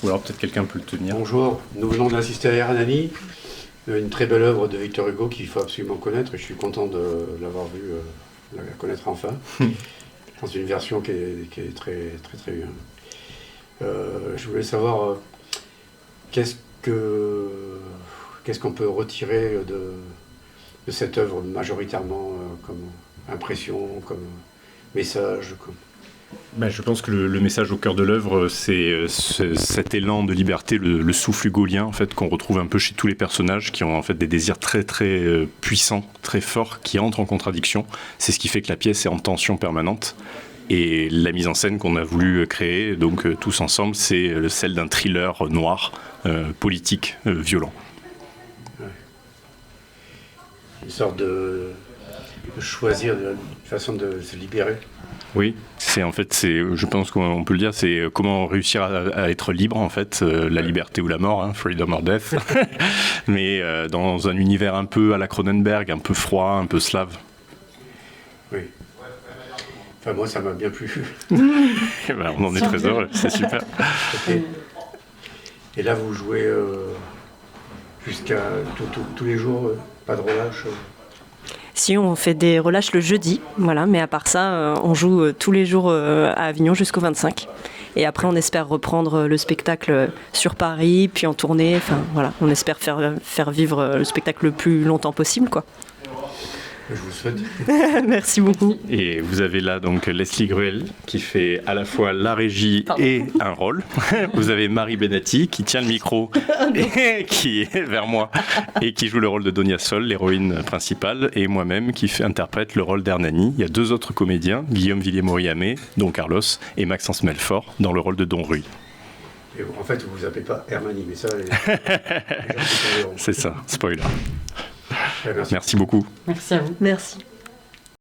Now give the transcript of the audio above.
Ou alors peut-être quelqu'un peut le tenir. Bonjour, nous venons d'assister à Hernani, une très belle œuvre de Victor Hugo qu'il faut absolument connaître et je suis content de l'avoir vu, la connaître enfin, dans une version qui est très bien. Je voulais savoir qu'est-ce qu'on peut retirer de cette œuvre majoritairement comme impression, comme message Je pense que le message au cœur de l'œuvre, c'est cet élan de liberté, le souffle hugolien en fait, qu'on retrouve un peu chez tous les personnages qui ont en fait des désirs très puissants, très forts, qui entrent en contradiction. C'est ce qui fait que la pièce est en tension permanente. Et la mise en scène qu'on a voulu créer, donc tous ensemble, c'est celle d'un thriller noir, politique, violent. Ouais. Une sorte de choisir une façon de se libérer. Oui, je pense qu'on peut le dire, c'est comment réussir à être libre en fait, la liberté ou la mort, hein, freedom or death, mais dans un univers un peu à la Cronenberg, un peu froid, un peu slave. Oui. Enfin, moi, ça m'a bien plu. On en est très heureux, c'est super. Okay. Et là, vous jouez jusqu'à tous les jours, pas de relâche Si, on fait des relâches le jeudi, voilà, mais à part ça, on joue tous les jours à Avignon jusqu'au 25. Et après, on espère reprendre le spectacle sur Paris, puis en tournée. Enfin, voilà, on espère faire vivre le spectacle le plus longtemps possible, quoi. Je vous le souhaite. Merci beaucoup. Et vous avez là donc Leslie Gruel qui fait à la fois la régie et un rôle. Vous avez Marie Benatti qui tient le micro et qui est vers moi et qui joue le rôle de Donia Sol, l'héroïne principale, et moi-même qui interprète le rôle d'Hernani. Il y a 2 autres comédiens, Guillaume Villiers-Moriamé, dont Carlos, et Maxence Melfort dans le rôle de Don Rui. Et en fait, vous vous appelez pas Hernani, mais ça, les gens c'est ça, spoiler. Merci. Merci beaucoup. Merci à vous. Merci.